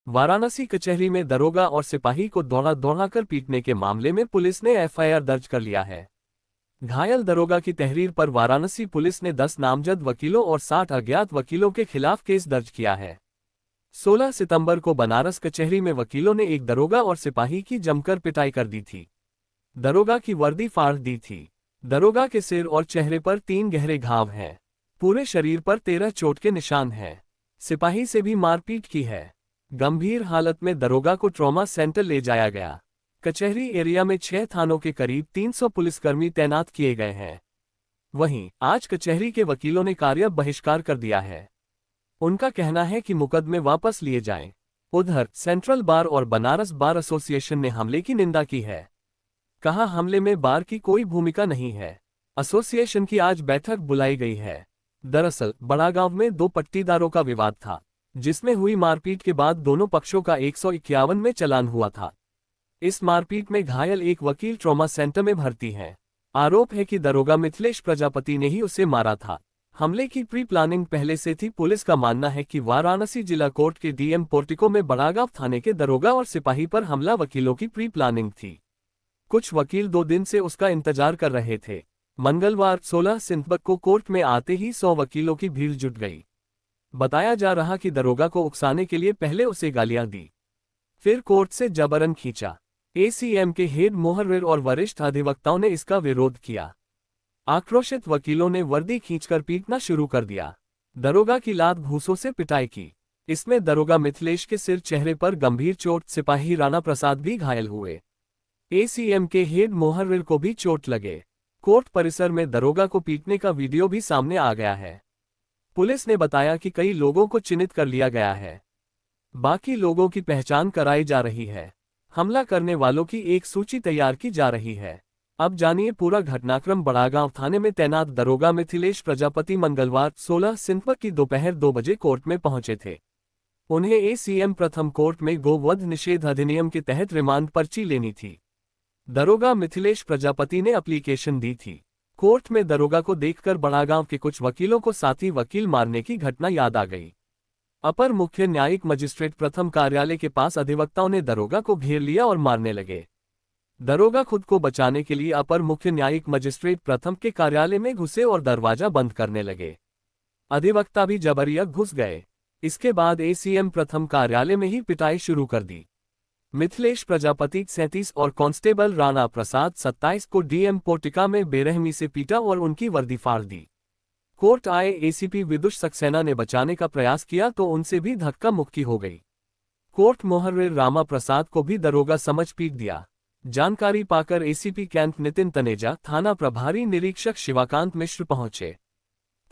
वाराणसी कचहरी में दरोगा और सिपाही को दौड़ा दौड़ाकर पीटने के मामले में पुलिस ने एफआईआर दर्ज कर लिया है। घायल दरोगा की तहरीर पर वाराणसी पुलिस ने 10 नामजद वकीलों और 60 अज्ञात वकीलों के खिलाफ केस दर्ज किया है। 16 सितंबर को बनारस कचहरी में वकीलों ने एक दरोगा और सिपाही की जमकर पिटाई कर दी थी। दरोगा की वर्दी फाड़ दी थी। दरोगा के सिर और चेहरे पर 3 गहरे घाव हैं। पूरे शरीर पर 13 चोट के निशान हैं। सिपाही से भी मारपीट की है। गंभीर हालत में दरोगा को ट्रॉमा सेंटर ले जाया गया। कचहरी एरिया में 6 थानों के करीब 300 पुलिसकर्मी तैनात किए गए हैं। वहीं आज कचहरी के वकीलों ने कार्य बहिष्कार कर दिया है। उनका कहना है कि मुकदमे वापस लिए जाएं। उधर सेंट्रल बार और बनारस बार एसोसिएशन ने हमले की निंदा की है। कहा, हमले में बार की कोई भूमिका नहीं है। एसोसिएशन की आज बैठक बुलाई गई है। दरअसल बड़ागांव में 2 पट्टीदारों का विवाद था, जिसमें हुई मारपीट के बाद दोनों पक्षों का 151 में चालान हुआ था। इस मारपीट में घायल एक वकील ट्रॉमा सेंटर में भर्ती है। आरोप है कि दरोगा मिथिलेश प्रजापति ने ही उसे मारा था। हमले की प्री प्लानिंग पहले से थी। पुलिस का मानना है कि वाराणसी जिला कोर्ट के डीएम पोर्टिको में बड़ागांव थाने के दरोगा और सिपाही पर हमला वकीलों की प्री प्लानिंग थी। कुछ वकील 2 दिन से उसका इंतजार कर रहे थे। मंगलवार 16 सितंबर को कोर्ट में आते ही 100 वकीलों की भीड़ जुट गई। बताया जा रहा कि दरोगा को उकसाने के लिए पहले उसे गालियां दी, फिर कोर्ट से जबरन खींचा। एसीएम के हेड मोहर्रिर और वरिष्ठ अधिवक्ताओं ने इसका विरोध किया। आक्रोशित वकीलों ने वर्दी खींचकर पीटना शुरू कर दिया। दरोगा की लात घूंसों से पिटाई की। इसमें दरोगा मिथिलेश के सिर चेहरे पर गंभीर चोट, सिपाही राणा प्रसाद भी घायल हुए। एसीएम के हेड मोहर्रिर को भी चोट लगे। कोर्ट परिसर में दरोगा को पीटने का वीडियो भी सामने आ गया है। पुलिस ने बताया कि कई लोगों को चिन्हित कर लिया गया है। बाकी लोगों की पहचान कराई जा रही है। हमला करने वालों की एक सूची तैयार की जा रही है। अब जानिए पूरा घटनाक्रम। बड़ागांव थाने में तैनात दरोगा मिथिलेश प्रजापति मंगलवार 16 सितंबर की दोपहर 2 बजे कोर्ट में पहुंचे थे। उन्हें एसीएम प्रथम कोर्ट में गोवध निषेध अधिनियम के तहत रिमांड पर्ची लेनी थी। दरोगा मिथिलेश प्रजापति ने एप्लीकेशन दी थी। कोर्ट में दरोगा को देखकर बड़ागांव के कुछ वकीलों को साथी वकील मारने की घटना याद आ गई। अपर मुख्य न्यायिक मजिस्ट्रेट प्रथम कार्यालय के पास अधिवक्ताओं ने दरोगा को घेर लिया और मारने लगे। दरोगा खुद को बचाने के लिए अपर मुख्य न्यायिक मजिस्ट्रेट प्रथम के कार्यालय में घुसे और दरवाजा बंद करने लगे। अधिवक्ता भी जबरिया घुस गए। इसके बाद एसीएम प्रथम कार्यालय में ही पिटाई शुरू कर दी। मिथिलेश प्रजापति 37 और कांस्टेबल राणा प्रसाद 27 को डीएम पोर्टिका में बेरहमी से पीटा और उनकी वर्दी फाड़ दी। कोर्ट आए एसीपी विदुष सक्सेना ने बचाने का प्रयास किया तो उनसे भी धक्का मुक्की हो गई। कोर्ट मोहर्रिर रामा प्रसाद को भी दरोगा समझ पीट दिया। जानकारी पाकर एसीपी कैंप नितिन तनेजा, थाना प्रभारी निरीक्षक शिवाकांत मिश्र पहुंचे।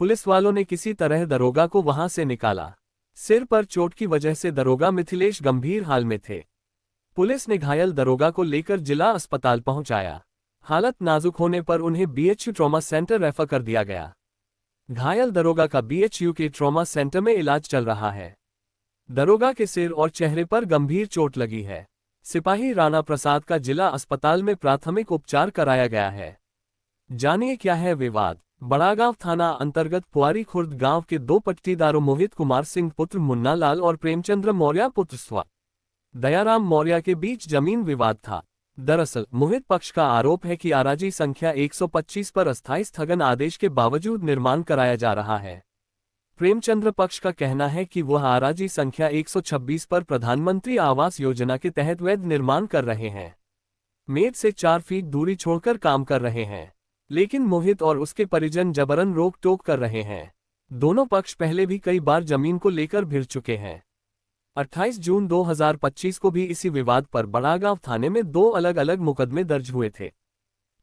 पुलिस वालों ने किसी तरह दरोगा को वहां से निकाला। सिर पर चोट की वजह से दरोगा मिथिलेश गंभीर हाल में थे। पुलिस ने घायल दरोगा को लेकर जिला अस्पताल पहुंचाया। हालत नाजुक होने पर उन्हें बीएचयू ट्रॉमा सेंटर रेफर कर दिया गया। घायल दरोगा का बीएचयू के ट्रॉमा सेंटर में इलाज चल रहा है। दरोगा के सिर और चेहरे पर गंभीर चोट लगी है। सिपाही राणा प्रसाद का जिला अस्पताल में प्राथमिक उपचार कराया गया है। जानिए क्या है विवाद। बड़ागांव थाना अंतर्गत पुआरी खुर्द गांव के 2 पट्टीदारों मोहित कुमार सिंह पुत्र मुन्ना लाल और प्रेमचंद्र मौर्य पुत्र स्व दयाराम मौर्य के बीच जमीन विवाद था। दरअसल मोहित पक्ष का आरोप है कि आराजी संख्या 125 पर अस्थायी स्थगन आदेश के बावजूद निर्माण कराया जा रहा है। प्रेमचंद्र पक्ष का कहना है कि वह आराजी संख्या 126 पर प्रधानमंत्री आवास योजना के तहत वैध निर्माण कर रहे हैं। मेड से 4 फीट दूरी छोड़कर काम कर रहे हैं, लेकिन मोहित और उसके परिजन जबरन रोक टोक कर रहे हैं। दोनों पक्ष पहले भी कई बार जमीन को लेकर भिड़ चुके हैं। 28 जून 2025 को भी इसी विवाद पर बड़ागांव थाने में 2 अलग अलग मुकदमे दर्ज हुए थे।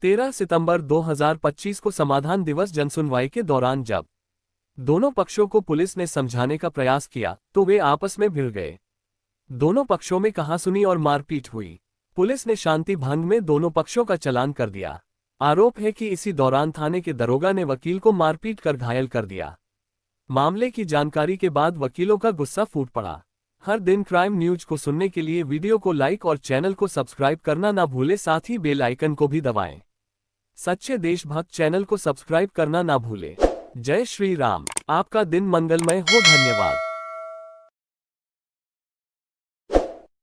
13 सितंबर 2025 को समाधान दिवस जनसुनवाई के दौरान जब दोनों पक्षों को पुलिस ने समझाने का प्रयास किया तो वे आपस में भिड़ गए। दोनों पक्षों में कहासुनी और मारपीट हुई। पुलिस ने शांति भंग में दोनों पक्षों का चालान कर दिया। आरोप है कि इसी दौरान थाने के दरोगा ने वकील को मारपीट कर घायल कर दिया। मामले की जानकारी के बाद वकीलों का गुस्सा फूट पड़ा। हर दिन क्राइम न्यूज को सुनने के लिए वीडियो को लाइक और चैनल को सब्सक्राइब करना ना भूले, साथ ही बेल आइकन को भी दबाएं। सच्चे देशभक्त चैनल को सब्सक्राइब करना ना भूले। जय श्री राम। आपका दिन मंगलमय हो। धन्यवाद।